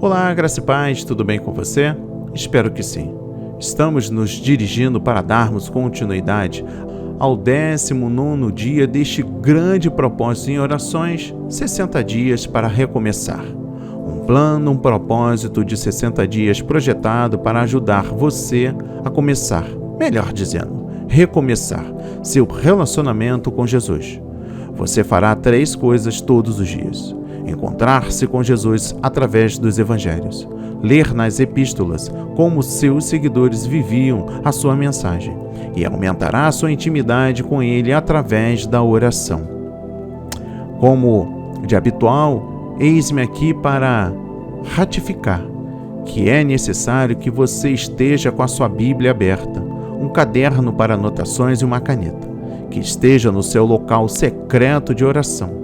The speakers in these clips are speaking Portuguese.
Olá, graça e paz, tudo bem com você? Espero que sim. Estamos nos dirigindo para darmos continuidade ao 19º dia deste grande propósito em orações, 60 dias para recomeçar. Um plano, um propósito de 60 dias projetado para ajudar você a começar, melhor dizendo, recomeçar seu relacionamento com Jesus. Você fará 3 coisas todos os dias: encontrar-se com Jesus através dos evangelhos, ler nas epístolas como seus seguidores viviam a sua mensagem e aumentará a sua intimidade com ele através da oração. Como de habitual, eis-me aqui para ratificar que é necessário que você esteja com a sua Bíblia aberta, um caderno para anotações e uma caneta, que esteja no seu local secreto de oração.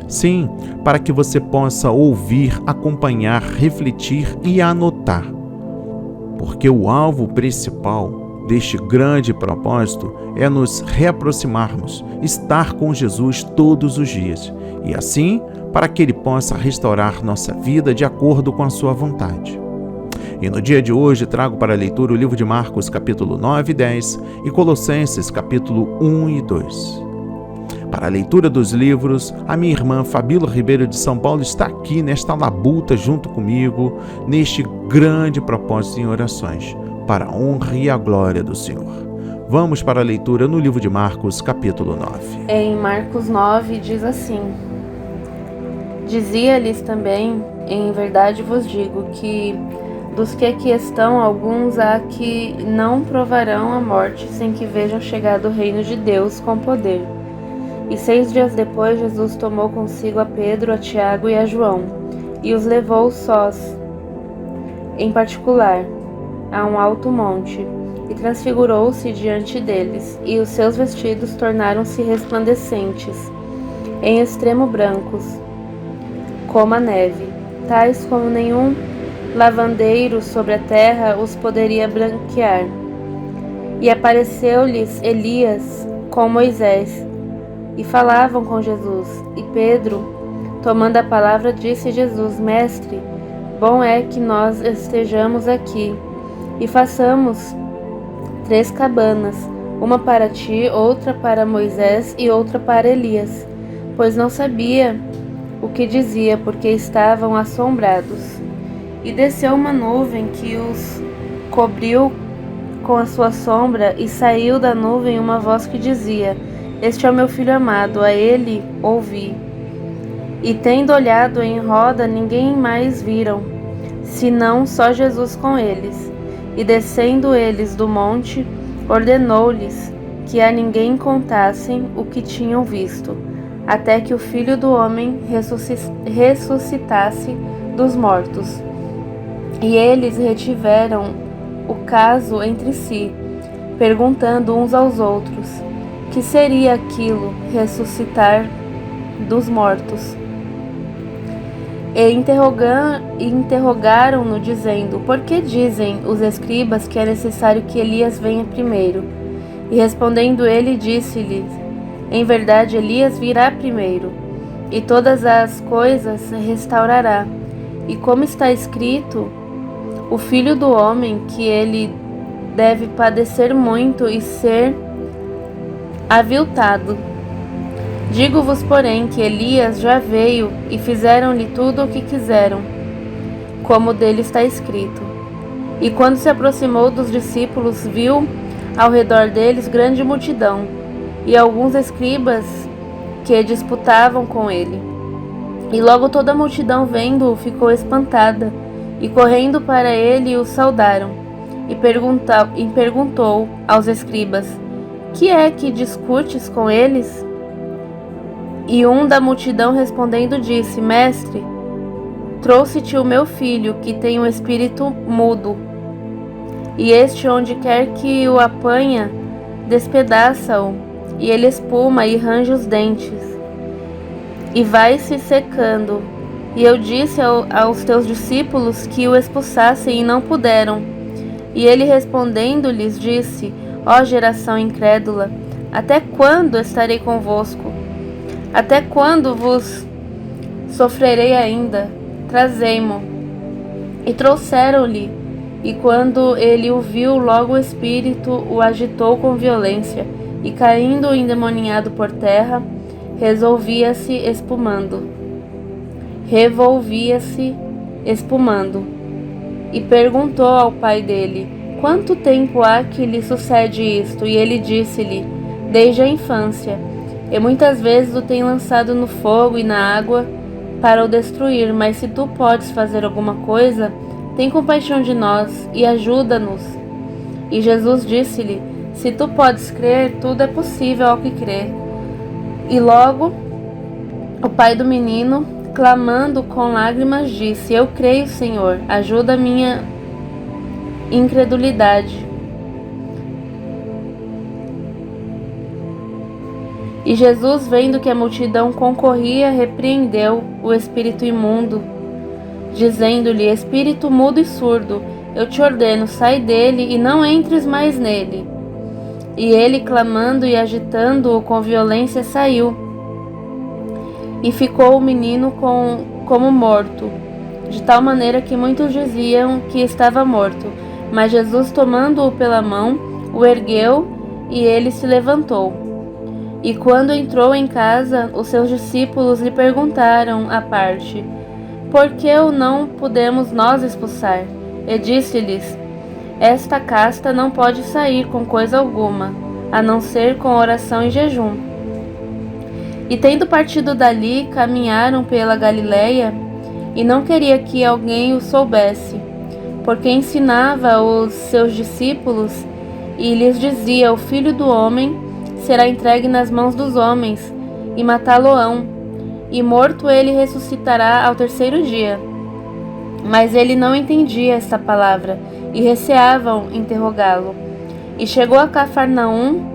Sim, para que você possa ouvir, acompanhar, refletir e anotar. Porque o alvo principal deste grande propósito é nos reaproximarmos, estar com Jesus todos os dias, e assim, para que Ele possa restaurar nossa vida de acordo com a sua vontade. E no dia de hoje trago para a leitura o livro de Marcos, capítulo 9 e 10, e Colossenses, capítulo 1 e 2. Para a leitura dos livros, a minha irmã Fabíola Ribeiro de São Paulo está aqui nesta labuta junto comigo, neste grande propósito em orações, para a honra e a glória do Senhor. Vamos para a leitura no livro de Marcos, capítulo 9. Em Marcos 9 diz assim: Dizia-lhes também, em verdade vos digo, que dos que aqui estão, alguns há que não provarão a morte sem que vejam chegado o reino de Deus com poder. E 6 dias depois, Jesus tomou consigo a Pedro, a Tiago e a João, e os levou sós, em particular, a um alto monte, e transfigurou-se diante deles, e os seus vestidos tornaram-se resplandecentes, em extremo brancos, como a neve, tais como nenhum lavandeiro sobre a terra os poderia branquear. E apareceu-lhes Elias com Moisés, e falavam com Jesus. E Pedro, tomando a palavra, disse a Jesus: Mestre, bom é que nós estejamos aqui, e façamos 3 cabanas, uma para ti, outra para Moisés e outra para Elias, pois não sabia o que dizia, porque estavam assombrados. E desceu uma nuvem que os cobriu com a sua sombra, e saiu da nuvem uma voz que dizia: Este é o meu filho amado, a ele ouvi. E tendo olhado em roda, ninguém mais viram, senão só Jesus com eles. E descendo eles do monte, ordenou-lhes que a ninguém contassem o que tinham visto, até que o Filho do Homem ressuscitasse dos mortos. E eles retiveram o caso entre si, perguntando uns aos outros: que seria aquilo, ressuscitar dos mortos? E interrogaram-no, dizendo: Por que dizem os escribas que é necessário que Elias venha primeiro? E respondendo ele, disse-lhes: Em verdade, Elias virá primeiro, e todas as coisas restaurará. E como está escrito, o Filho do Homem, que ele deve padecer muito e ser aviltado. Digo-vos, porém, que Elias já veio e fizeram-lhe tudo o que quiseram, como dele está escrito. E quando se aproximou dos discípulos, viu ao redor deles grande multidão, e alguns escribas que disputavam com ele. E logo toda a multidão, vendo-o, ficou espantada, e correndo para ele o saudaram, e perguntou aos escribas: Que é que discutes com eles? E um da multidão respondendo disse: Mestre, trouxe-te o meu filho, que tem um espírito mudo. E este, onde quer que o apanha, despedaça-o, e ele espuma e range os dentes, e vai se secando. E eu disse aos teus discípulos que o expulsassem, e não puderam. E ele respondendo-lhes disse: Ó geração incrédula, até quando estarei convosco? Até quando vos sofrerei ainda? Trazei-mo. E trouxeram-lhe, e quando ele o viu, logo o espírito o agitou com violência, e caindo o endemoniado por terra, revolvia-se espumando, e perguntou ao pai dele: quanto tempo há que lhe sucede isto? E ele disse-lhe: desde a infância, e muitas vezes o tem lançado no fogo e na água para o destruir, mas se tu podes fazer alguma coisa, tem compaixão de nós e ajuda-nos. E Jesus disse-lhe: se tu podes crer, tudo é possível ao que crê. E logo o pai do menino, clamando com lágrimas, disse: eu creio, Senhor, ajuda a minha incredulidade. E Jesus, vendo que a multidão concorria, repreendeu o espírito imundo, dizendo-lhe: espírito mudo e surdo, eu te ordeno, sai dele e não entres mais nele. E ele, clamando e agitando-o com violência, saiu. E ficou o menino como morto, de tal maneira que muitos diziam que estava morto. Mas Jesus, tomando-o pela mão, o ergueu, e ele se levantou. E quando entrou em casa, os seus discípulos lhe perguntaram à parte: por que o não pudemos nós expulsar? E disse-lhes: esta casta não pode sair com coisa alguma, a não ser com oração e jejum. E tendo partido dali, caminharam pela Galileia, e não queria que alguém o soubesse, porque ensinava os seus discípulos e lhes dizia: o Filho do Homem será entregue nas mãos dos homens, e matá-lo-ão, e morto ele ressuscitará ao terceiro dia. Mas ele não entendia esta palavra, e receavam interrogá-lo. E chegou a Cafarnaum,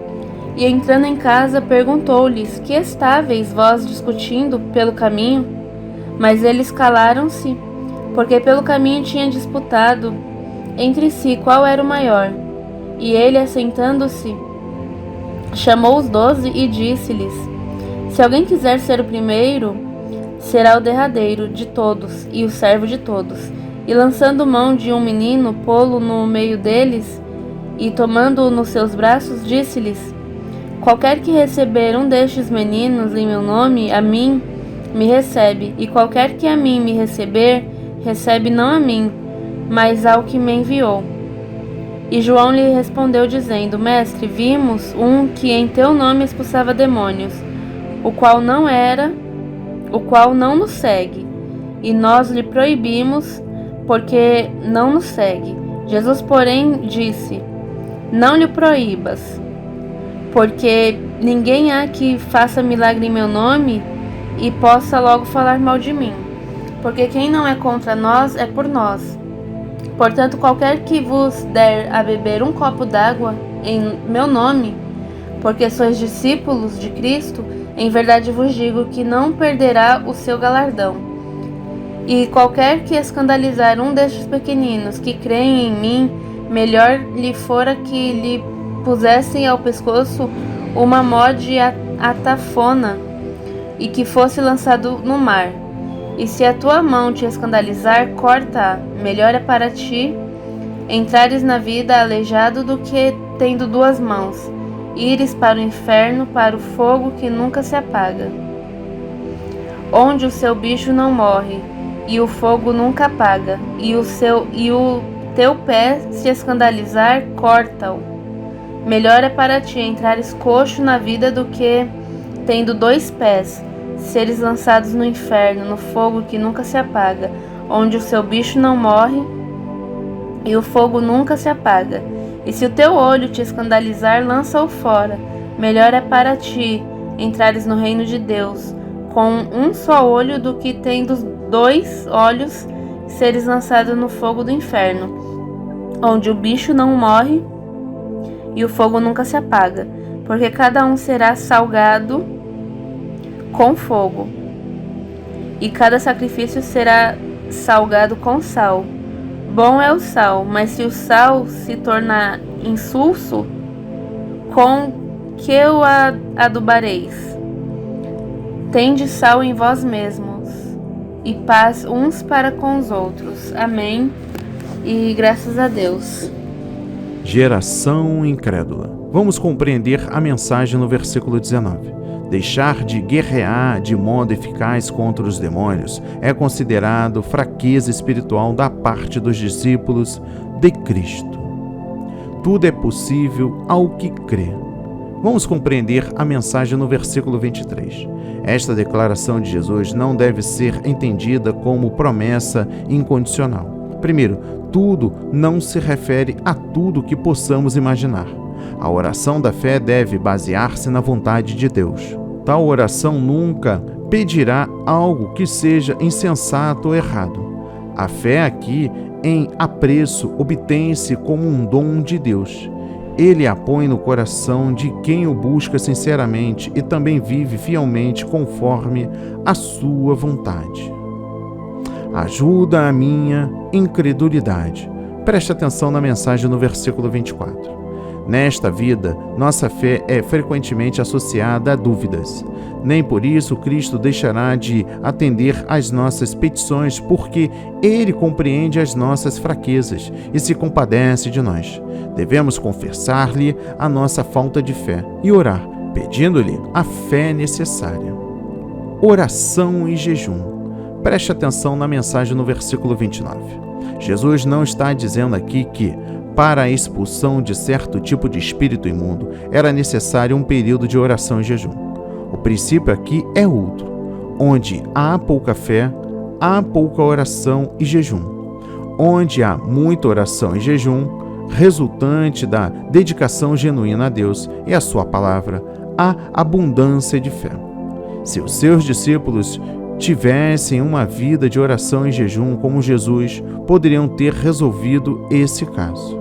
e entrando em casa, perguntou-lhes: que estáveis vós discutindo pelo caminho? Mas eles calaram-se, porque pelo caminho tinham disputado entre si qual era o maior. E ele, assentando-se, chamou os 12 e disse-lhes: se alguém quiser ser o primeiro, será o derradeiro de todos e o servo de todos. E lançando mão de um menino, pô-lo no meio deles, e tomando-o nos seus braços, disse-lhes: qualquer que receber um destes meninos em meu nome, a mim me recebe, e qualquer que a mim me receber, recebe não a mim, mas ao que me enviou. E João lhe respondeu dizendo: mestre, vimos um que em teu nome expulsava demônios, o qual não nos segue, e nós lhe proibimos, porque não nos segue. Jesus, porém, disse: não lhe proíbas, porque ninguém há que faça milagre em meu nome e possa logo falar mal de mim, porque quem não é contra nós é por nós. Portanto, qualquer que vos der a beber um copo d'água em meu nome, porque sois discípulos de Cristo, em verdade vos digo que não perderá o seu galardão. E qualquer que escandalizar um destes pequeninos que creem em mim, melhor lhe fora que lhe pusessem ao pescoço uma mó de atafona e que fosse lançado no mar. E se a tua mão te escandalizar, corta-a. Melhor é para ti entrares na vida aleijado do que, tendo duas mãos, ires para o inferno, para o fogo que nunca se apaga, onde o seu bicho não morre, e o fogo nunca apaga. E o teu pé se escandalizar, corta-o. Melhor é para ti entrares coxo na vida do que, tendo dois pés, seres lançados no inferno, no fogo que nunca se apaga, onde o seu bicho não morre e o fogo nunca se apaga. E se o teu olho te escandalizar, lança-o fora. Melhor é para ti entrares no reino de Deus com um só olho do que, tendo dois olhos, seres lançados no fogo do inferno, onde o bicho não morre e o fogo nunca se apaga, porque cada um será salgado com fogo, e cada sacrifício será salgado com sal. Bom é o sal, mas se o sal se tornar insulso, com que o adubareis? Tende sal em vós mesmos, e paz uns para com os outros. Amém. E graças a Deus. Geração incrédula. Vamos compreender a mensagem no versículo 19. Deixar de guerrear de modo eficaz contra os demônios é considerado fraqueza espiritual da parte dos discípulos de Cristo. Tudo é possível ao que crê. Vamos compreender a mensagem no versículo 23. Esta declaração de Jesus não deve ser entendida como promessa incondicional. Primeiro, tudo não se refere a tudo que possamos imaginar. A oração da fé deve basear-se na vontade de Deus. Tal oração nunca pedirá algo que seja insensato ou errado. A fé aqui, em apreço, obtém-se como um dom de Deus. Ele a põe no coração de quem o busca sinceramente e também vive fielmente conforme a sua vontade. Ajuda a minha incredulidade. Preste atenção na mensagem no versículo 24. Nesta vida, nossa fé é frequentemente associada a dúvidas. Nem por isso Cristo deixará de atender às nossas petições, porque Ele compreende as nossas fraquezas e se compadece de nós. Devemos confessar-lhe a nossa falta de fé e orar, pedindo-lhe a fé necessária. Oração e jejum. Preste atenção na mensagem no versículo 29. Jesus não está dizendo aqui que, para a expulsão de certo tipo de espírito imundo, era necessário um período de oração e jejum. O princípio aqui é outro. Onde há pouca fé, há pouca oração e jejum. Onde há muita oração e jejum, resultante da dedicação genuína a Deus e a sua palavra, há abundância de fé. Se os seus discípulos tivessem uma vida de oração e jejum como Jesus, poderiam ter resolvido esse caso.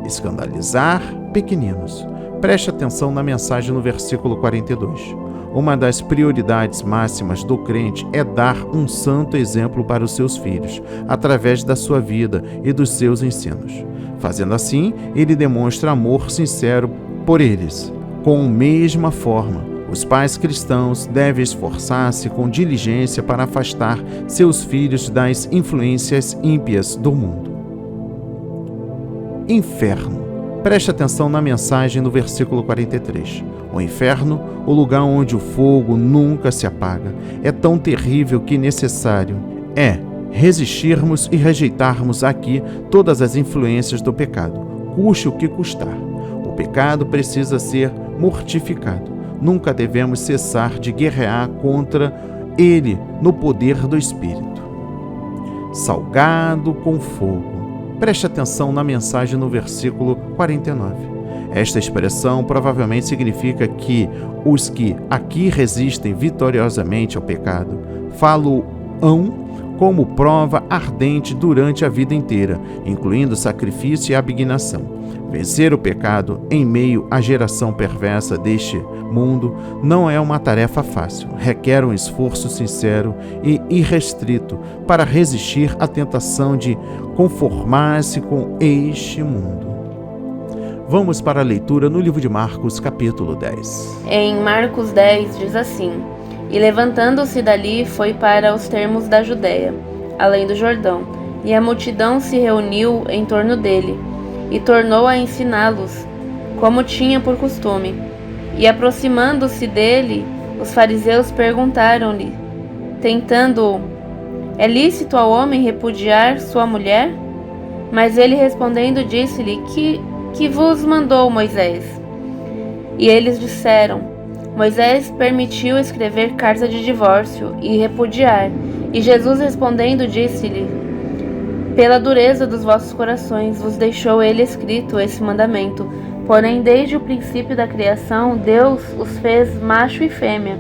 Escandalizar pequeninos. Preste atenção na mensagem no versículo 42. Uma das prioridades máximas do crente é dar um santo exemplo para os seus filhos, através da sua vida e dos seus ensinos. Fazendo assim, ele demonstra amor sincero por eles. Com a mesma forma, os pais cristãos devem esforçar-se com diligência para afastar seus filhos das influências ímpias do mundo. Inferno. Preste atenção na mensagem no versículo 43. O inferno, o lugar onde o fogo nunca se apaga, é tão terrível que necessário é resistirmos e rejeitarmos aqui todas as influências do pecado, custe o que custar. O pecado precisa ser mortificado. Nunca devemos cessar de guerrear contra ele no poder do Espírito. Salgado com fogo. Preste atenção na mensagem no versículo 49. Esta expressão provavelmente significa que os que aqui resistem vitoriosamente ao pecado falam como prova ardente durante a vida inteira, incluindo sacrifício e abnegação. Vencer o pecado em meio à geração perversa deste mundo não é uma tarefa fácil. Requer um esforço sincero e irrestrito para resistir à tentação de conformar-se com este mundo. Vamos para a leitura no livro de Marcos, capítulo 10. Em Marcos 10 diz assim: E levantando-se dali foi para os termos da Judéia, além do Jordão, e a multidão se reuniu em torno dele, e tornou a ensiná-los, como tinha por costume. E aproximando-se dele, os fariseus perguntaram-lhe, tentando-o: É lícito ao homem repudiar sua mulher? Mas ele respondendo disse-lhe: Que vos mandou Moisés? E eles disseram: Moisés permitiu escrever carta de divórcio e repudiar. E Jesus respondendo disse-lhe: Pela dureza dos vossos corações vos deixou ele escrito esse mandamento. Porém, desde o princípio da criação, Deus os fez macho e fêmea.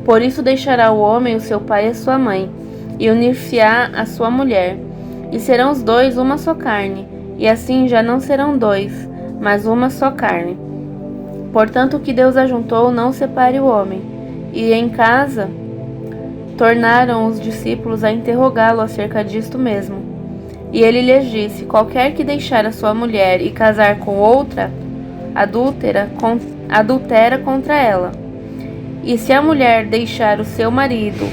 Por isso deixará o homem o seu pai e a sua mãe, e unir-se-á a sua mulher, e serão os dois uma só carne. E assim já não serão dois, mas uma só carne. Portanto, o que Deus ajuntou, não separe o homem. E em casa, tornaram os discípulos a interrogá-lo acerca disto mesmo. E ele lhes disse: Qualquer que deixar a sua mulher e casar com outra, adultera contra ela. E se a mulher deixar o seu marido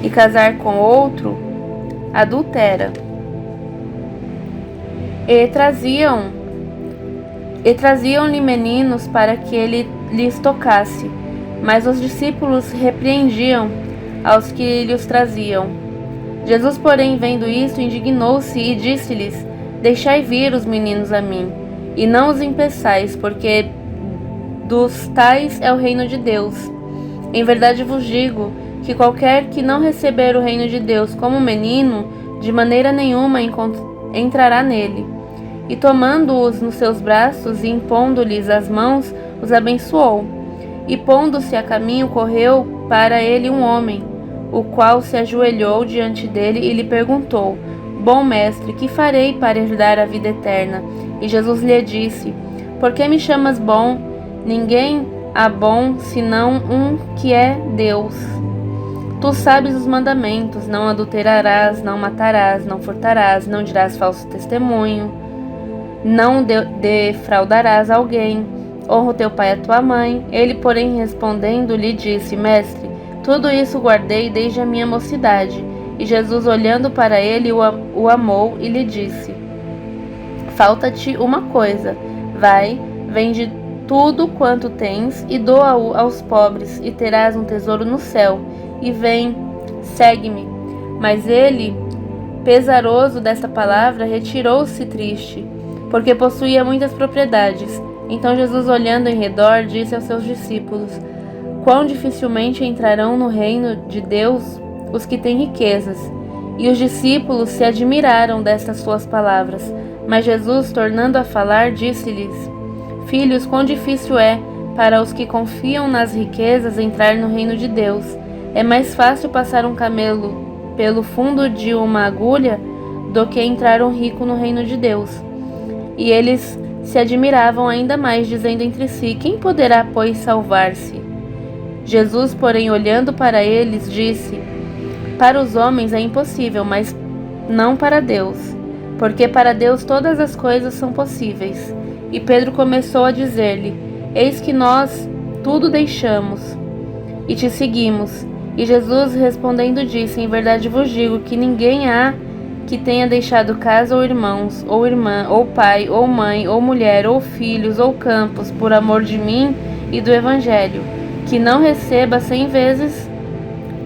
e casar com outro, adultera. E traziam-lhe meninos para que ele lhes tocasse, mas os discípulos repreendiam aos que lhes traziam. Jesus, porém, vendo isto, indignou-se e disse-lhes: Deixai vir os meninos a mim, e não os impeçais, porque dos tais é o reino de Deus. Em verdade vos digo que qualquer que não receber o reino de Deus como menino, de maneira nenhuma entrará nele. E tomando-os nos seus braços e impondo-lhes as mãos, os abençoou. E pondo-se a caminho, correu para ele um homem, o qual se ajoelhou diante dele e lhe perguntou: Bom mestre, que farei para herdar a vida eterna? E Jesus lhe disse: Por que me chamas bom? Ninguém há bom senão um que é Deus. Tu sabes os mandamentos: não adulterarás, não matarás, não furtarás, não dirás falso testemunho, não defraudarás alguém, honra o teu pai e a tua mãe. Ele, porém, respondendo, lhe disse: Mestre, tudo isso guardei desde a minha mocidade. E Jesus, olhando para ele, o amou e lhe disse: Falta-te uma coisa. Vai, vende tudo quanto tens e doa-o aos pobres, e terás um tesouro no céu. E vem, segue-me. Mas ele, pesaroso desta palavra, retirou-se triste, porque possuía muitas propriedades. Então Jesus, olhando em redor, disse aos seus discípulos: Quão dificilmente entrarão no reino de Deus os que têm riquezas. E os discípulos se admiraram destas suas palavras. Mas Jesus, tornando a falar, disse-lhes: Filhos, quão difícil é para os que confiam nas riquezas entrar no reino de Deus. É mais fácil passar um camelo pelo fundo de uma agulha do que entrar um rico no reino de Deus. E eles se admiravam ainda mais, dizendo entre si: Quem poderá, pois, salvar-se? Jesus, porém, olhando para eles, disse: Para os homens é impossível, mas não para Deus, porque para Deus todas as coisas são possíveis. E Pedro começou a dizer-lhe: Eis que nós tudo deixamos e te seguimos. E Jesus, respondendo, disse: Em verdade vos digo que ninguém há que tenha deixado casa ou irmãos, ou irmã, ou pai, ou mãe, ou mulher, ou filhos, ou campos, por amor de mim e do Evangelho, que não receba 100 vezes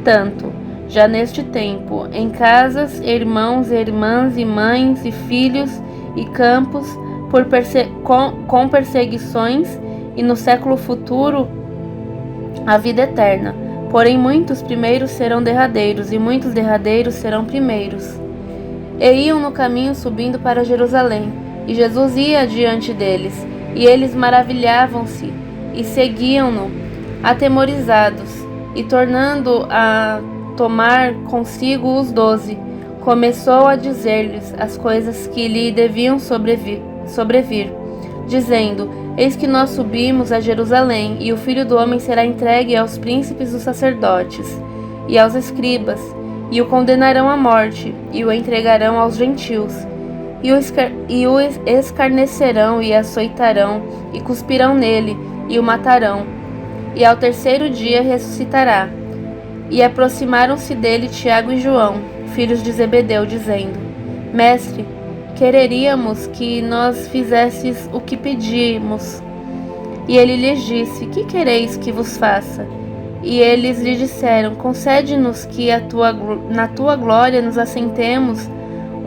tanto, já neste tempo, em casas, irmãos e irmãs, e mães, e filhos, e campos, com perseguições, e no século futuro a vida eterna. Porém muitos primeiros serão derradeiros, e muitos derradeiros serão primeiros. E iam no caminho subindo para Jerusalém, e Jesus ia diante deles, e eles maravilhavam-se, e seguiam-no, atemorizados. E tornando a tomar consigo os 12, começou a dizer-lhes as coisas que lhe deviam sobrevir, dizendo: Eis que nós subimos a Jerusalém, e o Filho do Homem será entregue aos príncipes dos sacerdotes e aos escribas, e o condenarão à morte, e o entregarão aos gentios, e o escarnecerão e açoitarão, e cuspirão nele, e o matarão. E ao terceiro dia ressuscitará. E aproximaram-se dele Tiago e João, filhos de Zebedeu, dizendo: Mestre, quereríamos que nos fizesses o que pedimos. E ele lhes disse: Que quereis que vos faça? E eles lhe disseram: Concede-nos que na tua glória nos assentemos,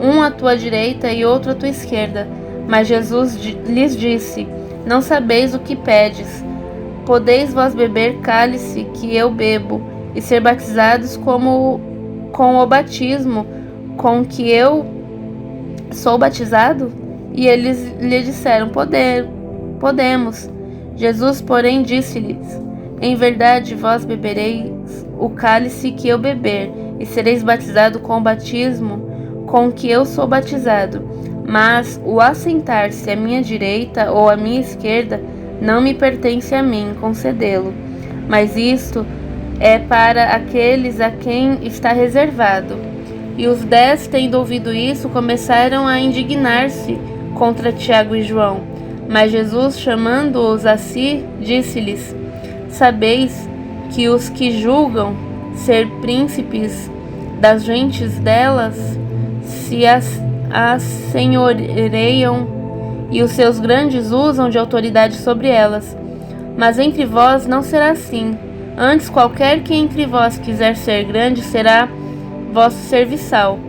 um à tua direita e outro à tua esquerda. Mas Jesus lhes disse: Não sabeis o que pedes. Podeis vós beber cálice que eu bebo, e ser batizados com o batismo com que eu sou batizado? E eles lhe disseram: Podemos. Jesus, porém, disse-lhes: Em verdade, vós bebereis o cálice que eu beber, e sereis batizados com o batismo com que eu sou batizado. Mas o assentar-se à minha direita ou à minha esquerda não me pertence a mim concedê-lo, mas isto é para aqueles a quem está reservado. E os 10, tendo ouvido isso, começaram a indignar-se contra Tiago e João. Mas Jesus, chamando-os a si, disse-lhes: Sabeis que os que julgam ser príncipes das gentes delas se assenhoreiam e os seus grandes usam de autoridade sobre elas. Mas entre vós não será assim. Antes, qualquer que entre vós quiser ser grande será vosso serviçal,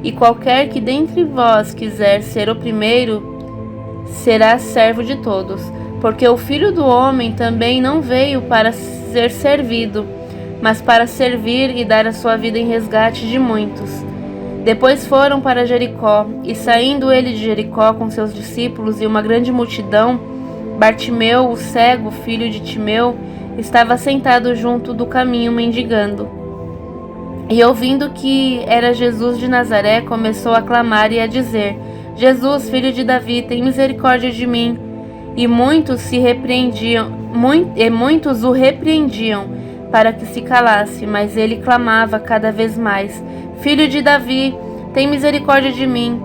e qualquer que dentre vós quiser ser o primeiro será servo de todos. Porque o Filho do Homem também não veio para ser servido, mas para servir e dar a sua vida em resgate de muitos. Depois foram para Jericó, e saindo ele de Jericó com seus discípulos e uma grande multidão, Bartimeu, o cego, filho de Timeu, estava sentado junto do caminho mendigando. E ouvindo que era Jesus de Nazaré, começou a clamar e a dizer: Jesus, filho de Davi, tem misericórdia de mim. E muitos o repreendiam para que se calasse, mas ele clamava cada vez mais: Filho de Davi, tem misericórdia de mim.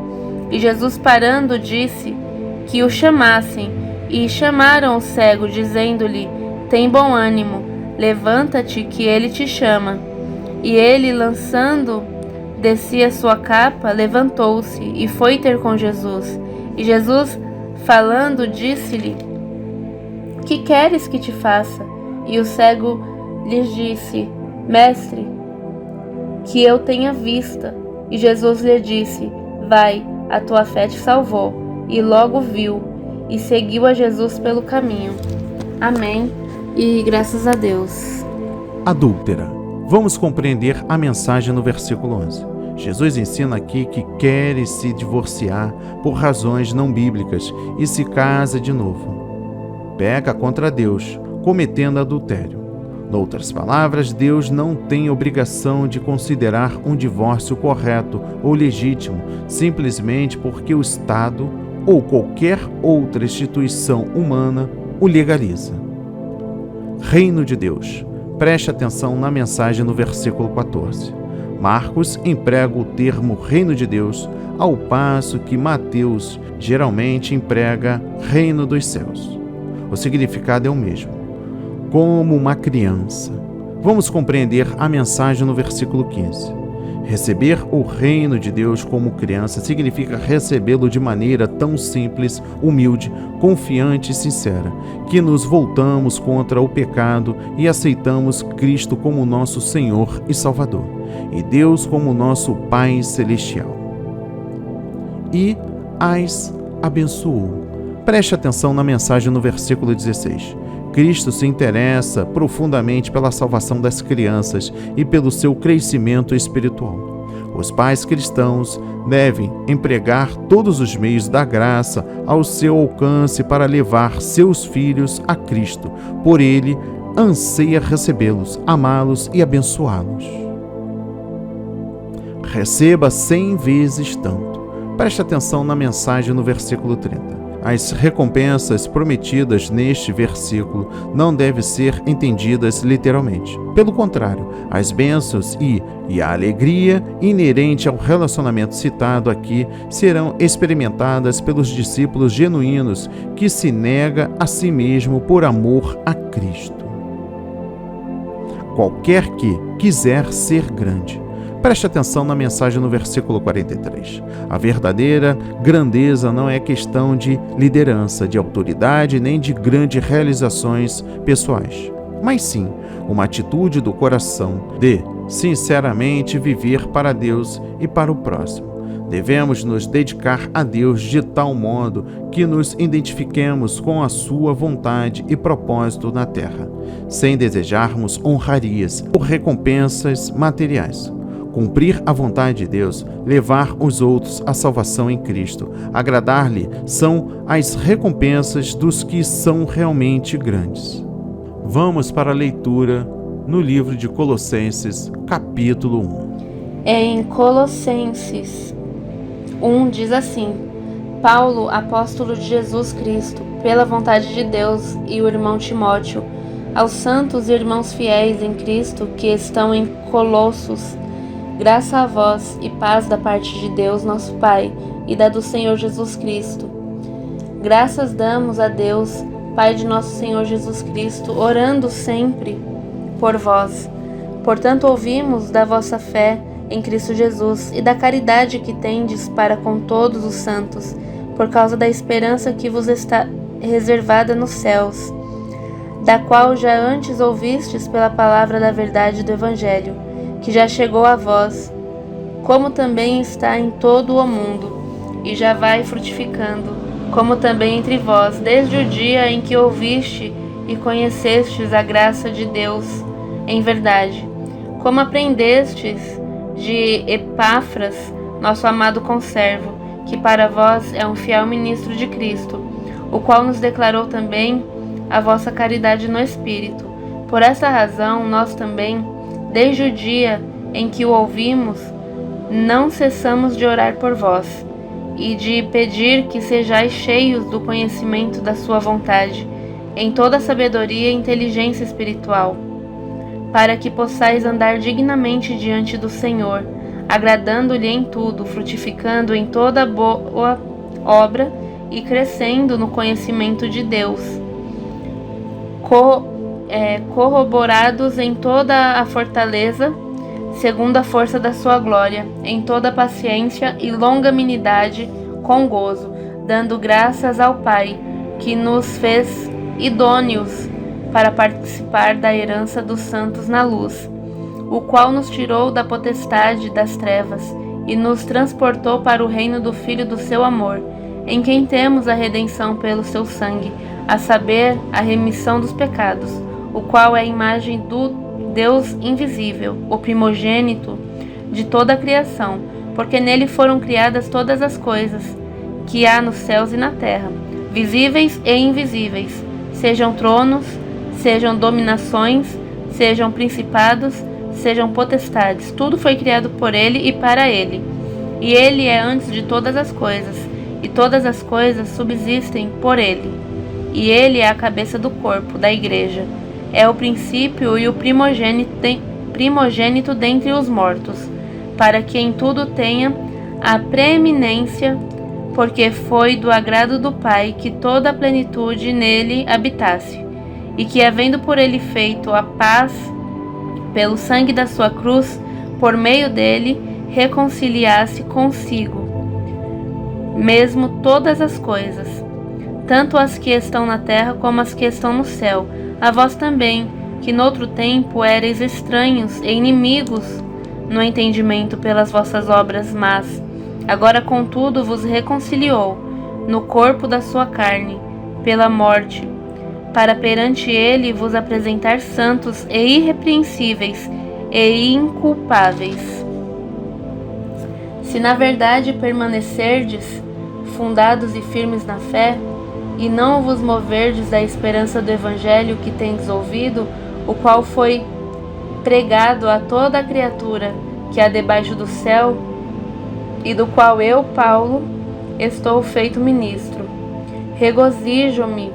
E Jesus, parando, disse que o chamassem, e chamaram o cego, dizendo-lhe: Tem bom ânimo, levanta-te, que ele te chama. E ele, lançando de si a sua capa, levantou-se e foi ter com Jesus. E Jesus, falando, disse-lhe: Que queres que te faça? E o cego lhes disse: Mestre, que eu tenha vista. E Jesus lhe disse: Vai, a tua fé te salvou. E logo viu, e seguiu a Jesus pelo caminho. Amém. E graças a Deus. Adúltera. Vamos compreender a mensagem no versículo 11. Jesus ensina aqui que quer se divorciar por razões não bíblicas e se casa de novo. Peca contra Deus, cometendo adultério. Noutras palavras, Deus não tem obrigação de considerar um divórcio correto ou legítimo, simplesmente porque o Estado ou qualquer outra instituição humana o legaliza. Reino de Deus. Preste atenção na mensagem no versículo 14. Marcos emprega o termo Reino de Deus, ao passo que Mateus geralmente emprega Reino dos Céus. O significado é o mesmo. Como uma criança. Vamos compreender a mensagem no versículo 15. Receber o reino de Deus como criança significa recebê-lo de maneira tão simples, humilde, confiante e sincera, que nos voltamos contra o pecado e aceitamos Cristo como nosso Senhor e Salvador, e Deus como nosso Pai Celestial. E as abençoou. Preste atenção na mensagem no versículo 16. Cristo se interessa profundamente pela salvação das crianças e pelo seu crescimento espiritual. Os pais cristãos devem empregar todos os meios da graça ao seu alcance para levar seus filhos a Cristo. Por ele, anseia recebê-los, amá-los e abençoá-los. Receba 100 vezes tanto. Preste atenção na mensagem no versículo 30. As recompensas prometidas neste versículo não devem ser entendidas literalmente. Pelo contrário, as bênçãos e a alegria inerente ao relacionamento citado aqui serão experimentadas pelos discípulos genuínos que se nega a si mesmo por amor a Cristo. Qualquer que quiser ser grande. Preste atenção na mensagem no versículo 43. A verdadeira grandeza não é questão de liderança, de autoridade, nem de grandes realizações pessoais, mas sim uma atitude do coração de, sinceramente, viver para Deus e para o próximo. Devemos nos dedicar a Deus de tal modo que nos identifiquemos com a sua vontade e propósito na terra, sem desejarmos honrarias ou recompensas materiais. Cumprir a vontade de Deus, levar os outros à salvação em Cristo, agradar-lhe, são as recompensas dos que são realmente grandes. Vamos para a leitura no livro de Colossenses, capítulo 1. Em Colossenses 1 diz assim: Paulo, apóstolo de Jesus Cristo, pela vontade de Deus, e o irmão Timóteo, aos santos e irmãos fiéis em Cristo que estão em Colossos, graça a vós e paz da parte de Deus, nosso Pai, e da do Senhor Jesus Cristo. Graças damos a Deus, Pai de nosso Senhor Jesus Cristo, orando sempre por vós. Portanto, ouvimos da vossa fé em Cristo Jesus e da caridade que tendes para com todos os santos, por causa da esperança que vos está reservada nos céus, da qual já antes ouvistes pela palavra da verdade do Evangelho, que já chegou a vós, como também está em todo o mundo, e já vai frutificando, como também entre vós, desde o dia em que ouviste e conhecestes a graça de Deus em verdade, como aprendestes de Epáfras, nosso amado conservo, que para vós é um fiel ministro de Cristo, o qual nos declarou também a vossa caridade no Espírito. Por esta razão, nós também, desde o dia em que o ouvimos, não cessamos de orar por vós e de pedir que sejais cheios do conhecimento da sua vontade, em toda sabedoria e inteligência espiritual, para que possais andar dignamente diante do Senhor, agradando-lhe em tudo, frutificando em toda boa obra e crescendo no conhecimento de Deus, corroborados em toda a fortaleza, segundo a força da sua glória, em toda paciência e longanimidade com gozo, dando graças ao Pai, que nos fez idôneos para participar da herança dos santos na luz, o qual nos tirou da potestade das trevas e nos transportou para o reino do Filho do seu amor, em quem temos a redenção pelo seu sangue, a saber, a remissão dos pecados, o qual é a imagem do Deus invisível, o primogênito de toda a criação, porque nele foram criadas todas as coisas que há nos céus e na terra, visíveis e invisíveis, sejam tronos, sejam dominações, sejam principados, sejam potestades. Tudo foi criado por ele e para ele. E ele é antes de todas as coisas, e todas as coisas subsistem por ele. E ele é a cabeça do corpo, da igreja. É o princípio e o primogênito dentre os mortos, para que em tudo tenha a preeminência, porque foi do agrado do Pai que toda a plenitude nele habitasse, e que, havendo por ele feito a paz pelo sangue da sua cruz, por meio dele reconciliasse consigo mesmo todas as coisas, tanto as que estão na terra como as que estão no céu. A vós também, que noutro tempo éreis estranhos e inimigos no entendimento pelas vossas obras más, agora contudo vos reconciliou no corpo da sua carne, pela morte, para perante ele vos apresentar santos e irrepreensíveis e inculpáveis. Se na verdade permanecerdes fundados e firmes na fé, e não vos moverdes da esperança do Evangelho que tendes ouvido, o qual foi pregado a toda a criatura que há debaixo do céu, e do qual eu, Paulo, estou feito ministro. Regozijo-me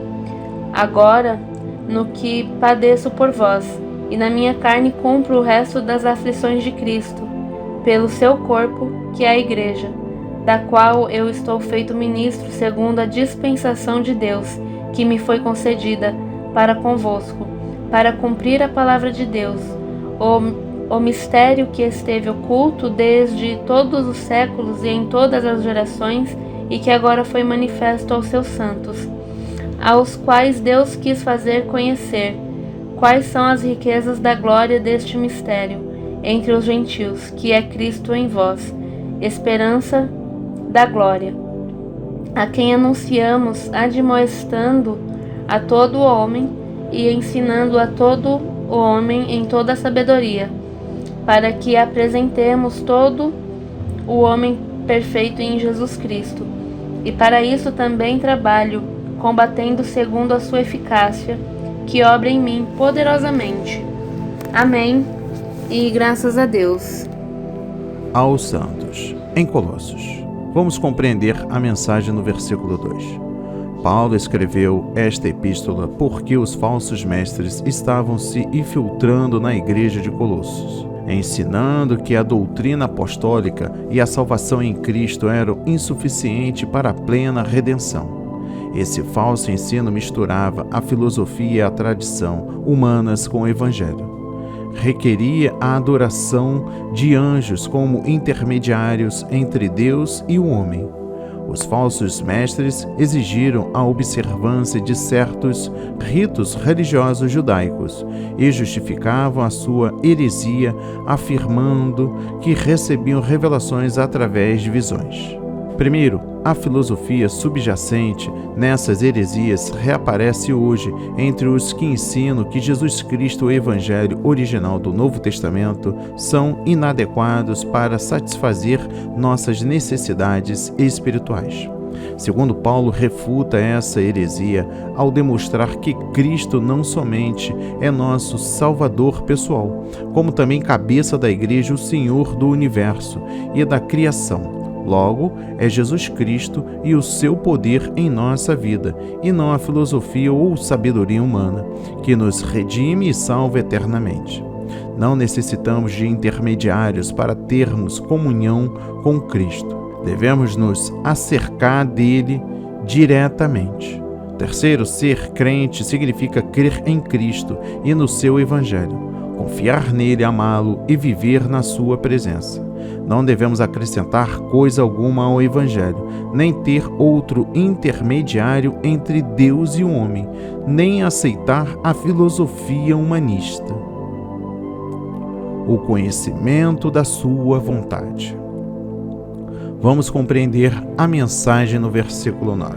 agora no que padeço por vós, e na minha carne cumpro o resto das aflições de Cristo, pelo seu corpo, que é a igreja, da qual eu estou feito ministro segundo a dispensação de Deus, que me foi concedida para convosco, para cumprir a palavra de Deus, o mistério que esteve oculto desde todos os séculos e em todas as gerações, e que agora foi manifesto aos seus santos, aos quais Deus quis fazer conhecer quais são as riquezas da glória deste mistério entre os gentios, que é Cristo em vós, esperança da glória, a quem anunciamos, admoestando a todo homem e ensinando a todo o homem em toda a sabedoria, para que apresentemos todo o homem perfeito em Jesus Cristo. E para isso também trabalho, combatendo segundo a sua eficácia, que obra em mim poderosamente. Amém. E graças a Deus. Aos santos, em Colossos. Vamos compreender a mensagem no versículo 2. Paulo escreveu esta epístola porque os falsos mestres estavam se infiltrando na igreja de Colossos, ensinando que a doutrina apostólica e a salvação em Cristo eram insuficientes para a plena redenção. Esse falso ensino misturava a filosofia e a tradição humanas com o Evangelho. requeria a adoração de anjos como intermediários entre Deus e o homem. Os falsos mestres exigiram a observância de certos ritos religiosos judaicos e justificavam a sua heresia afirmando que recebiam revelações através de visões. Primeiro, a filosofia subjacente nessas heresias reaparece hoje entre os que ensinam que Jesus Cristo e o Evangelho original do Novo Testamento são inadequados para satisfazer nossas necessidades espirituais. Segundo Paulo, refuta essa heresia ao demonstrar que Cristo não somente é nosso Salvador pessoal, como também cabeça da Igreja, o Senhor do Universo e da criação. Logo, é Jesus Cristo e o seu poder em nossa vida, e não a filosofia ou sabedoria humana, que nos redime e salva eternamente. Não necessitamos de intermediários para termos comunhão com Cristo. Devemos nos acercar dele diretamente. Terceiro, ser crente significa crer em Cristo e no seu Evangelho, confiar nele, amá-lo e viver na sua presença. Não devemos acrescentar coisa alguma ao Evangelho, nem ter outro intermediário entre Deus e o homem, nem aceitar a filosofia humanista. O conhecimento da sua vontade. Vamos compreender a mensagem no versículo 9.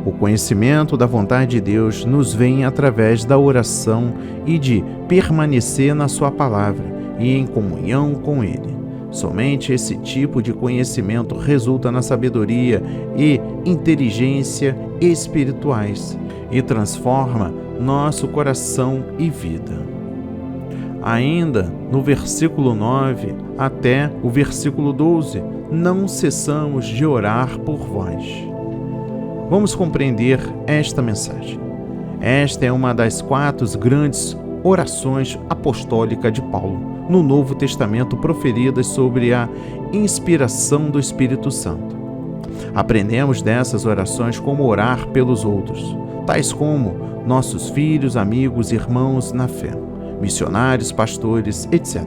O conhecimento da vontade de Deus nos vem através da oração e de permanecer na sua palavra e em comunhão com Ele. Somente esse tipo de conhecimento resulta na sabedoria e inteligência espirituais e transforma nosso coração e vida. Ainda no versículo 9 até o versículo 12, não cessamos de orar por vós. Vamos compreender esta mensagem. Esta é uma das 4 grandes orações apostólicas de Paulo no Novo Testamento, proferidas sobre a inspiração do Espírito Santo. Aprendemos dessas orações como orar pelos outros, tais como nossos filhos, amigos, irmãos na fé, missionários, pastores, etc.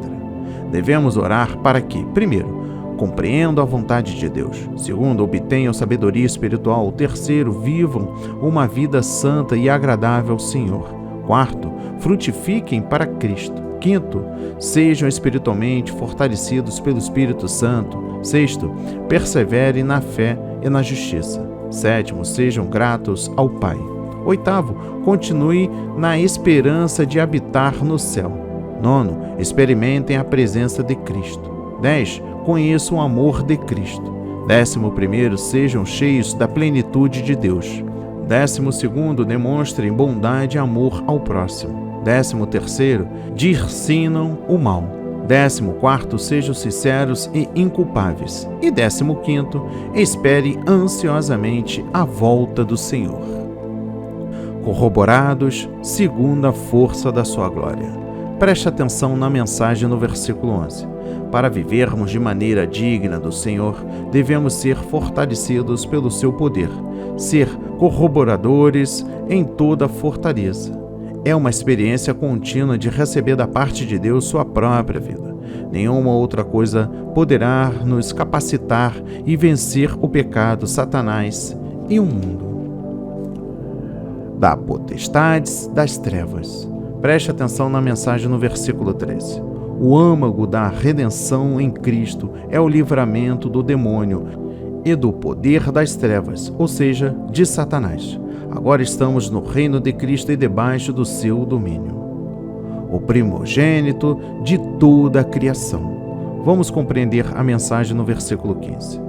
Devemos orar para que, primeiro, compreendam a vontade de Deus. Segundo, obtenham sabedoria espiritual. Terceiro, vivam uma vida santa e agradável ao Senhor. Quarto, frutifiquem para Cristo. Quinto, sejam espiritualmente fortalecidos pelo Espírito Santo. Sexto, perseverem na fé e na justiça. Sétimo, sejam gratos ao Pai. Oitavo, continue na esperança de habitar no céu. Nono, experimentem a presença de Cristo. 10, conheçam o amor de Cristo. 11º, sejam cheios da plenitude de Deus. 12º, demonstrem bondade e amor ao próximo. 13º, discernam o mal. 14º, sejam sinceros e inculpáveis. E 15º, esperem ansiosamente a volta do Senhor. Corroborados segundo a força da sua glória. Preste atenção na mensagem no versículo 11. Para vivermos de maneira digna do Senhor, devemos ser fortalecidos pelo seu poder, ser corroboradores em toda a fortaleza. É uma experiência contínua de receber da parte de Deus sua própria vida. Nenhuma outra coisa poderá nos capacitar e vencer o pecado, Satanás e o mundo. Da potestades das trevas. Preste atenção na mensagem no versículo 13. O âmago da redenção em Cristo é o livramento do demônio e do poder das trevas, ou seja, de Satanás. Agora estamos no reino de Cristo e debaixo do seu domínio. O primogênito de toda a criação. Vamos compreender a mensagem no versículo 15.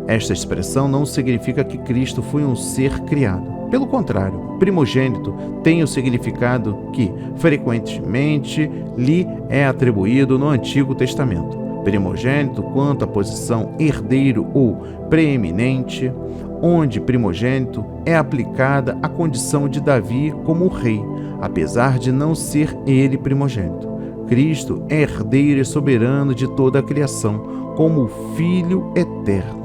Esta expressão não significa que Cristo foi um ser criado. Pelo contrário, primogênito tem o significado que frequentemente lhe é atribuído no Antigo Testamento. Primogênito quanto à posição herdeiro ou preeminente, onde primogênito é aplicada à condição de Davi como rei, apesar de não ser ele primogênito. Cristo é herdeiro e soberano de toda a criação, como Filho eterno.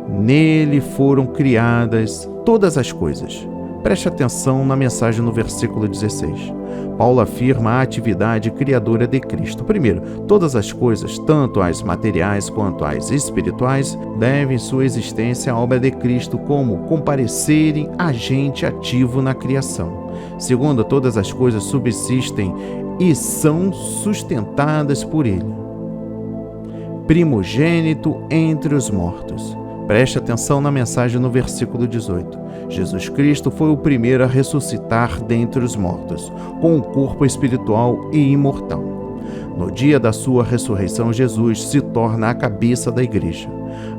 Nele foram criadas todas as coisas. Preste atenção na mensagem no versículo 16. Paulo afirma a atividade criadora de Cristo. Primeiro, todas as coisas, tanto as materiais quanto as espirituais, devem sua existência à obra de Cristo como comparecerem agente ativo na criação. Segundo, todas as coisas subsistem e são sustentadas por Ele. Primogênito entre os mortos. Preste atenção na mensagem no versículo 18. Jesus Cristo foi o primeiro a ressuscitar dentre os mortos, com um corpo espiritual e imortal. No dia da sua ressurreição, Jesus se torna a cabeça da igreja.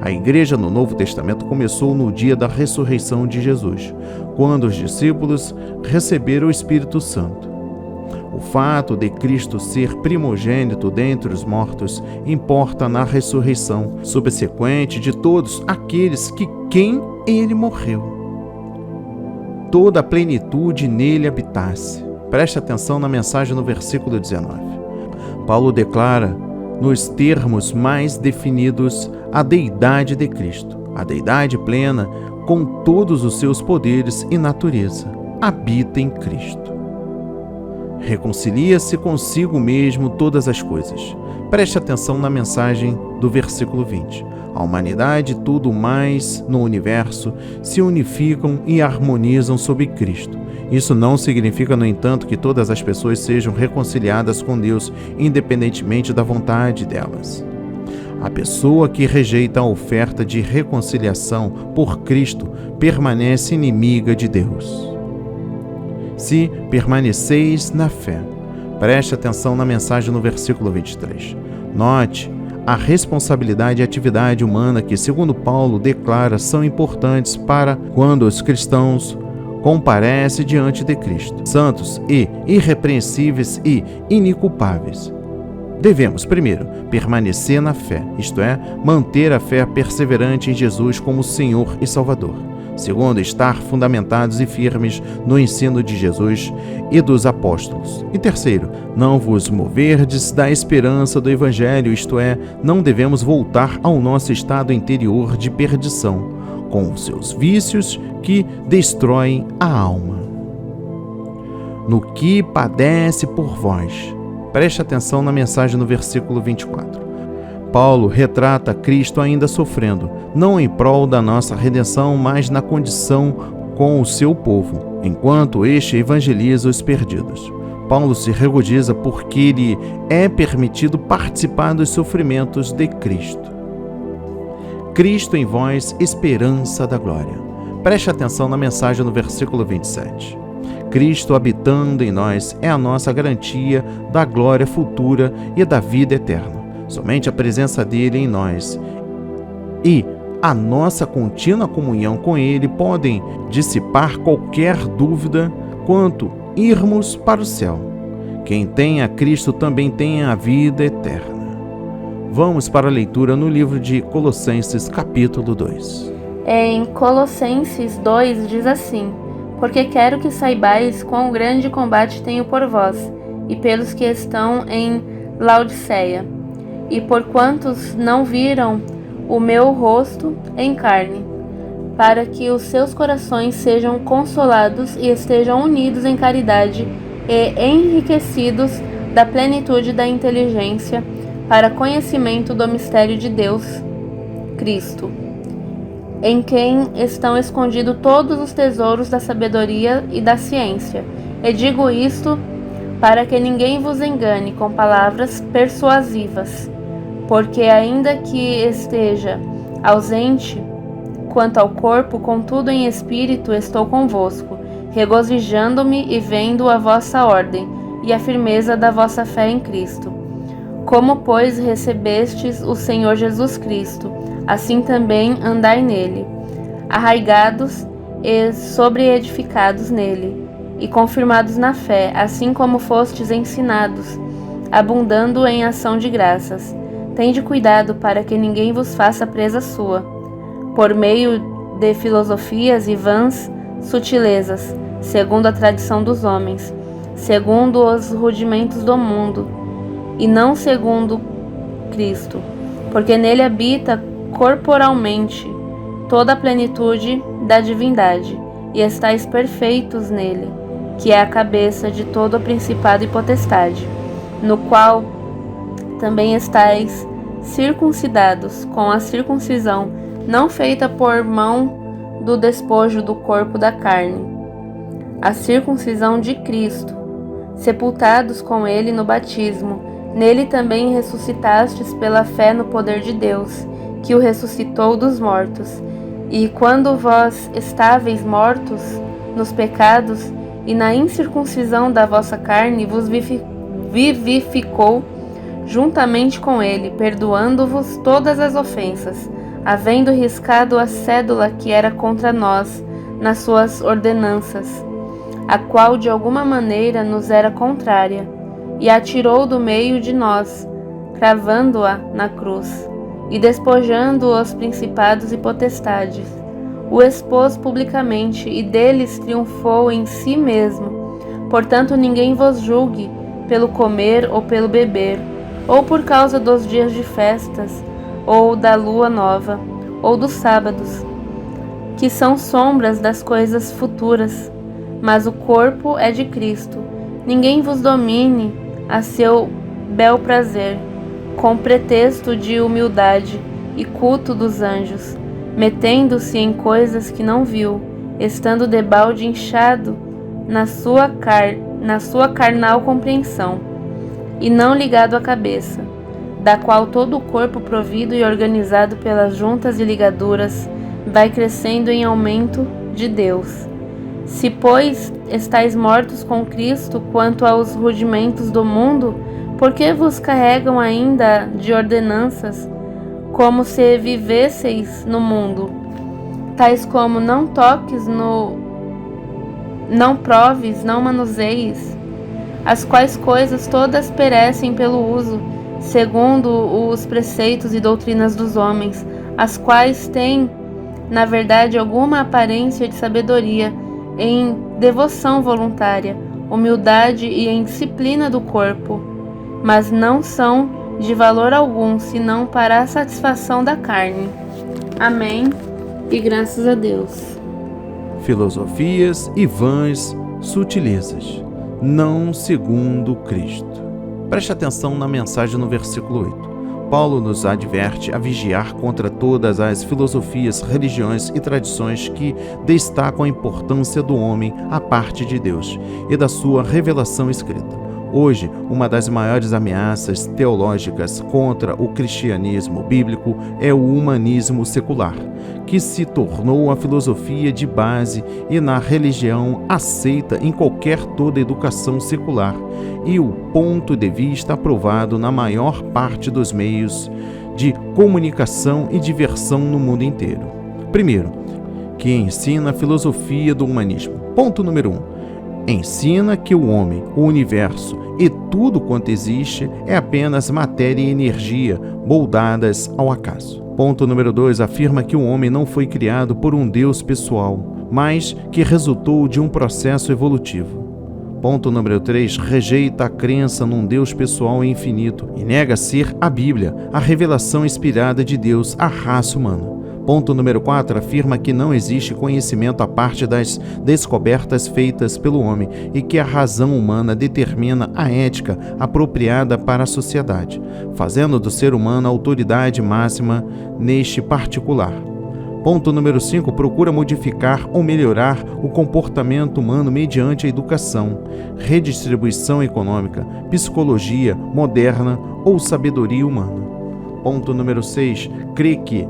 A igreja no Novo Testamento começou no dia da ressurreição de Jesus, quando os discípulos receberam o Espírito Santo. O fato de Cristo ser primogênito dentre os mortos importa na ressurreição subsequente de todos aqueles que quem ele morreu. Toda a plenitude nele habitasse. Preste atenção na mensagem no versículo 19. Paulo declara, nos termos mais definidos, a deidade de Cristo, a deidade plena, com todos os seus poderes e natureza, habita em Cristo. Reconcilia-se consigo mesmo todas as coisas. Preste atenção na mensagem do versículo 20. A humanidade e tudo mais no universo se unificam e harmonizam sob Cristo. Isso não significa, no entanto, que todas as pessoas sejam reconciliadas com Deus, independentemente da vontade delas. A pessoa que rejeita a oferta de reconciliação por Cristo permanece inimiga de Deus. Se permaneceis na fé. Preste atenção na mensagem no versículo 23. Note a responsabilidade e atividade humana que, segundo Paulo, declara são importantes para quando os cristãos comparecem diante de Cristo, santos e irrepreensíveis e inculpáveis. Devemos, primeiro, permanecer na fé, isto é, manter a fé perseverante em Jesus como Senhor e Salvador. Segundo, estar fundamentados e firmes no ensino de Jesus e dos apóstolos. E terceiro, não vos moverdes da esperança do Evangelho, isto é, não devemos voltar ao nosso estado interior de perdição, com os seus vícios que destroem a alma. No que padece por vós. Preste atenção na mensagem no versículo 24. Paulo retrata Cristo ainda sofrendo, não em prol da nossa redenção, mas na condição com o seu povo, enquanto este evangeliza os perdidos. Paulo se regozija porque lhe é permitido participar dos sofrimentos de Cristo. Cristo em vós, esperança da glória. Preste atenção na mensagem no versículo 27. Cristo habitando em nós é a nossa garantia da glória futura e da vida eterna. Somente a presença dele em nós e a nossa contínua comunhão com ele podem dissipar qualquer dúvida quanto irmos para o céu. Quem tem a Cristo também tem a vida eterna. Vamos para a leitura no livro de Colossenses, capítulo 2. Em Colossenses 2 diz assim: porque quero que saibais quão grande combate tenho por vós e pelos que estão em Laodiceia, e por quantos não viram o meu rosto em carne, para que os seus corações sejam consolados e estejam unidos em caridade e enriquecidos da plenitude da inteligência, para conhecimento do mistério de Deus, Cristo, em quem estão escondidos todos os tesouros da sabedoria e da ciência. E digo isto para que ninguém vos engane com palavras persuasivas, porque ainda que esteja ausente quanto ao corpo, contudo em espírito estou convosco, regozijando-me e vendo a vossa ordem e a firmeza da vossa fé em Cristo. Como, pois, recebestes o Senhor Jesus Cristo, assim também andai nele, arraigados e sobreedificados nele, e confirmados na fé, assim como fostes ensinados, abundando em ação de graças. Tende cuidado para que ninguém vos faça presa sua, por meio de filosofias e vãs sutilezas, segundo a tradição dos homens, segundo os rudimentos do mundo, e não segundo Cristo, porque nele habita corporalmente toda a plenitude da divindade, e estáis perfeitos nele, que é a cabeça de todo o principado e potestade, no qual também estáis circuncidados com a circuncisão não feita por mão do despojo do corpo da carne, a circuncisão de Cristo, sepultados com ele no batismo. Nele também ressuscitastes pela fé no poder de Deus, que o ressuscitou dos mortos. E quando vós estáveis mortos nos pecados e na incircuncisão da vossa carne, vos vivificou juntamente com ele, perdoando-vos todas as ofensas, havendo riscado a cédula que era contra nós nas suas ordenanças, a qual de alguma maneira nos era contrária, e a tirou do meio de nós, cravando-a na cruz, e despojando os principados e potestades, o expôs publicamente, e deles triunfou em si mesmo. Portanto, ninguém vos julgue pelo comer ou pelo beber, ou por causa dos dias de festas, ou da lua nova, ou dos sábados, que são sombras das coisas futuras, mas o corpo é de Cristo. Ninguém vos domine a seu bel prazer, com pretexto de humildade e culto dos anjos, metendo-se em coisas que não viu, estando debalde inchado na sua carnal compreensão, e não ligado à cabeça, da qual todo o corpo provido e organizado pelas juntas e ligaduras vai crescendo em aumento de Deus. Se, pois, estáis mortos com Cristo quanto aos rudimentos do mundo, por que vos carregam ainda de ordenanças, como se vivesseis no mundo, tais como não toques não proves, não manuseis, as quais coisas todas perecem pelo uso, segundo os preceitos e doutrinas dos homens, as quais têm, na verdade, alguma aparência de sabedoria, em devoção voluntária, humildade e em disciplina do corpo, mas não são de valor algum, senão para a satisfação da carne. Amém, e graças a Deus. Filosofias e vãs sutilezas, não segundo Cristo. Preste atenção na mensagem no versículo 8. Paulo nos adverte a vigiar contra todas as filosofias, religiões e tradições que destacam a importância do homem à parte de Deus e da sua revelação escrita. Hoje, uma das maiores ameaças teológicas contra o cristianismo bíblico é o humanismo secular, que se tornou a filosofia de base e na religião aceita em toda educação secular e o ponto de vista aprovado na maior parte dos meios de comunicação e diversão no mundo inteiro. Primeiro, que ensina a filosofia do humanismo. Ponto número 1. Ensina que o homem, o universo e tudo quanto existe é apenas matéria e energia moldadas ao acaso. Ponto número 2. Afirma que o homem não foi criado por um Deus pessoal, mas que resultou de um processo evolutivo. Ponto número 3. Rejeita a crença num Deus pessoal e infinito e nega ser a Bíblia, a revelação inspirada de Deus à raça humana. Ponto número 4. Afirma que não existe conhecimento à parte das descobertas feitas pelo homem e que a razão humana determina a ética apropriada para a sociedade, fazendo do ser humano a autoridade máxima neste particular. Ponto número 5. Procura modificar ou melhorar o comportamento humano mediante a educação, redistribuição econômica, psicologia moderna ou sabedoria humana. Ponto número 6. Crê que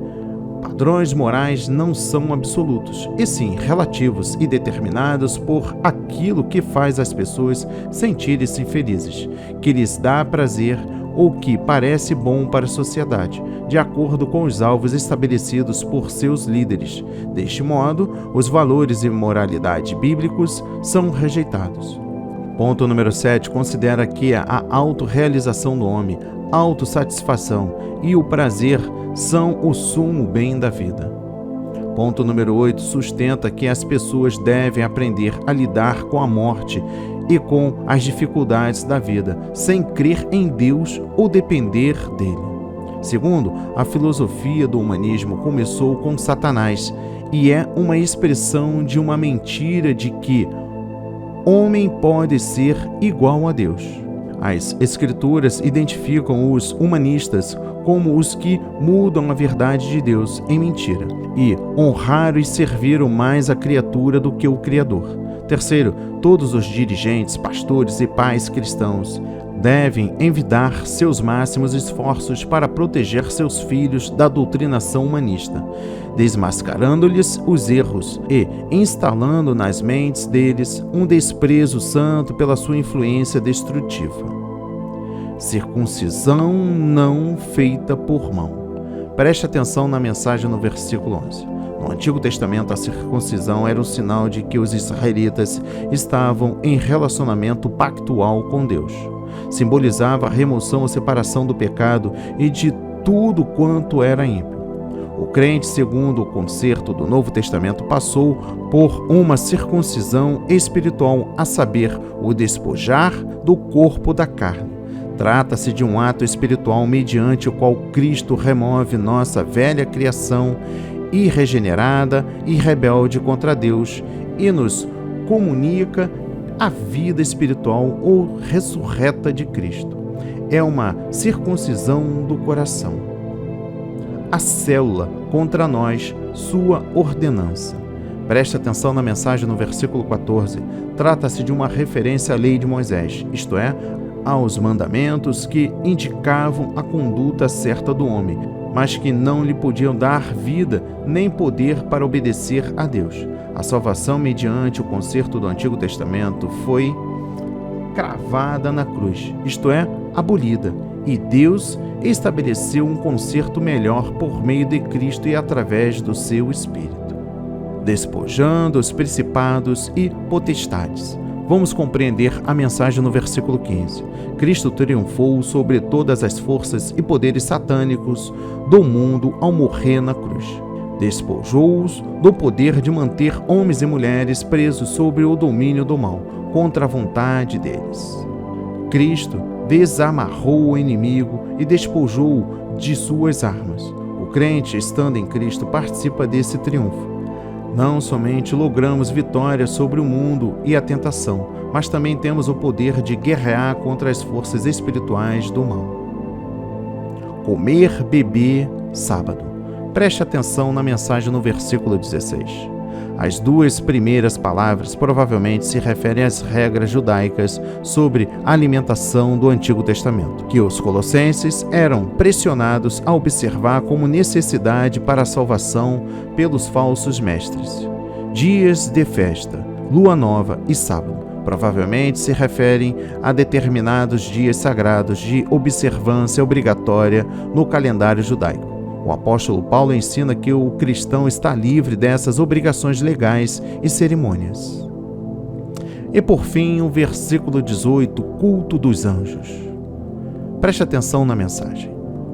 padrões morais não são absolutos, e sim relativos e determinados por aquilo que faz as pessoas sentirem-se felizes, que lhes dá prazer ou que parece bom para a sociedade, de acordo com os alvos estabelecidos por seus líderes. Deste modo, os valores e moralidade bíblicos são rejeitados. Ponto número 7. Considera que a autorrealização do homem, autossatisfação e o prazer são o sumo bem da vida. Ponto número 8. Sustenta que as pessoas devem aprender a lidar com a morte e com as dificuldades da vida, sem crer em Deus ou depender dele. Segundo, a filosofia do humanismo começou com Satanás e é uma expressão de uma mentira de que homem pode ser igual a Deus. As Escrituras identificam os humanistas como os que mudam a verdade de Deus em mentira e honraram e serviram mais a criatura do que o Criador. Terceiro, todos os dirigentes, pastores e pais cristãos devem envidar seus máximos esforços para proteger seus filhos da doutrinação humanista, desmascarando-lhes os erros e instalando nas mentes deles um desprezo santo pela sua influência destrutiva. Circuncisão não feita por mão. Preste atenção na mensagem no versículo 11. No Antigo Testamento, a circuncisão era um sinal de que os israelitas estavam em relacionamento pactual com Deus. Simbolizava a remoção ou separação do pecado e de tudo quanto era ímpio. O crente, segundo o concerto do Novo Testamento, passou por uma circuncisão espiritual, a saber, o despojar do corpo da carne. Trata-se de um ato espiritual mediante o qual Cristo remove nossa velha criação irregenerada e rebelde contra Deus e nos comunica a vida espiritual ou ressurreta de Cristo. É uma circuncisão do coração. A célula contra nós, sua ordenança. Preste atenção na mensagem no versículo 14. Trata-se de uma referência à lei de Moisés, isto é, aos mandamentos que indicavam a conduta certa do homem, mas que não lhe podiam dar vida nem poder para obedecer a Deus. A salvação mediante o concerto do Antigo Testamento foi cravada na cruz, isto é, abolida, e Deus estabeleceu um concerto melhor por meio de Cristo e através do seu Espírito, despojando os principados e potestades. Vamos compreender a mensagem no versículo 15. Cristo triunfou sobre todas as forças e poderes satânicos do mundo ao morrer na cruz. Despojou-os do poder de manter homens e mulheres presos sob o domínio do mal, contra a vontade deles. Cristo desamarrou o inimigo e despojou-o de suas armas. O crente, estando em Cristo, participa desse triunfo. Não somente logramos vitória sobre o mundo e a tentação, mas também temos o poder de guerrear contra as forças espirituais do mal. Comer, beber, sábado. Preste atenção na mensagem no versículo 16. As duas primeiras palavras provavelmente se referem às regras judaicas sobre a alimentação do Antigo Testamento, que os colossenses eram pressionados a observar como necessidade para a salvação pelos falsos mestres. Dias de festa, lua nova e sábado provavelmente se referem a determinados dias sagrados de observância obrigatória no calendário judaico. O apóstolo Paulo ensina que o cristão está livre dessas obrigações legais e cerimônias. E por fim, o versículo 18, culto dos anjos. Preste atenção na mensagem.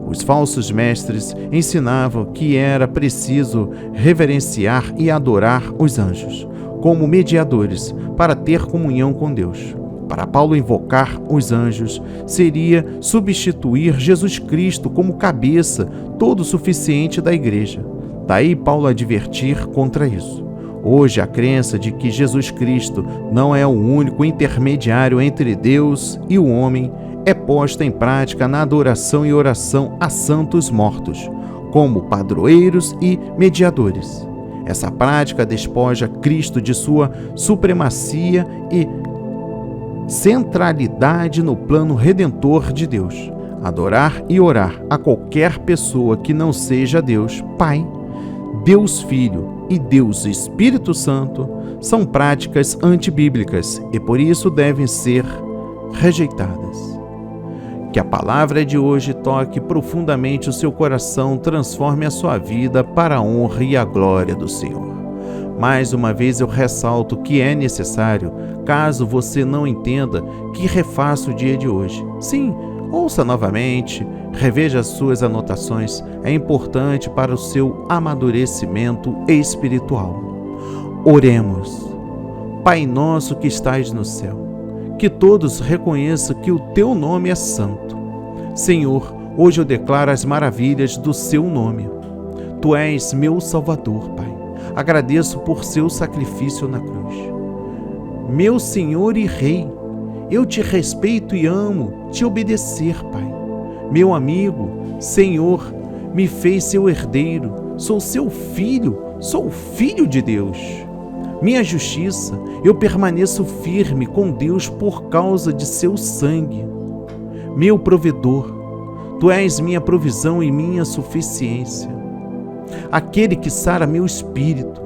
Os falsos mestres ensinavam que era preciso reverenciar e adorar os anjos como mediadores para ter comunhão com Deus. Para Paulo, invocar os anjos seria substituir Jesus Cristo como cabeça todo suficiente da igreja. Daí Paulo advertir contra isso. Hoje, a crença de que Jesus Cristo não é o único intermediário entre Deus e o homem é posta em prática na adoração e oração a santos mortos, como padroeiros e mediadores. Essa prática despoja Cristo de sua supremacia e centralidade no plano redentor de Deus. Adorar e orar a qualquer pessoa que não seja Deus Pai, Deus Filho e Deus Espírito Santo são práticas antibíblicas e por isso devem ser rejeitadas. Que a palavra de hoje toque profundamente o seu coração, transforme a sua vida para a honra e a glória do Senhor. Mais uma vez eu ressalto que é necessário, caso você não entenda, que refaça o dia de hoje. Sim, ouça novamente, reveja as suas anotações, é importante para o seu amadurecimento espiritual. Oremos. Pai nosso que estais no céu, que todos reconheçam que o teu nome é santo. Senhor, hoje eu declaro as maravilhas do seu nome. Tu és meu Salvador, Pai. Agradeço por seu sacrifício na cruz. meu Senhor e Rei. Eu te respeito e amo te obedecer, Pai. Meu amigo, Senhor, me fez seu herdeiro, sou seu filho, sou filho de Deus. Minha justiça, eu permaneço firme com Deus por causa de seu sangue. Meu provedor, tu és minha provisão e minha suficiência. Aquele que sara meu espírito.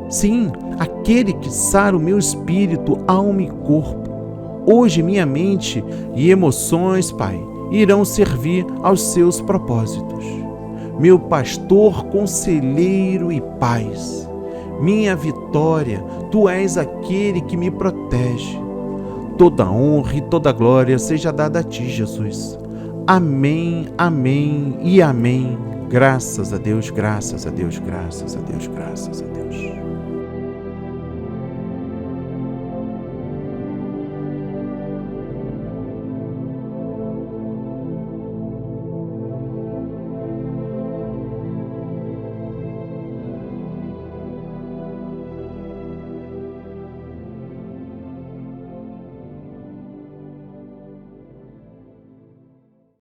Sim, aquele que sara o meu espírito, alma e corpo. Hoje minha mente e emoções, Pai, irão servir aos seus propósitos. Meu pastor, conselheiro e paz. Minha vitória, tu és aquele que me protege. Toda honra e toda glória seja dada a ti, Jesus. Amém, amém e amém. Graças a Deus, graças a Deus, graças a Deus, graças a Deus.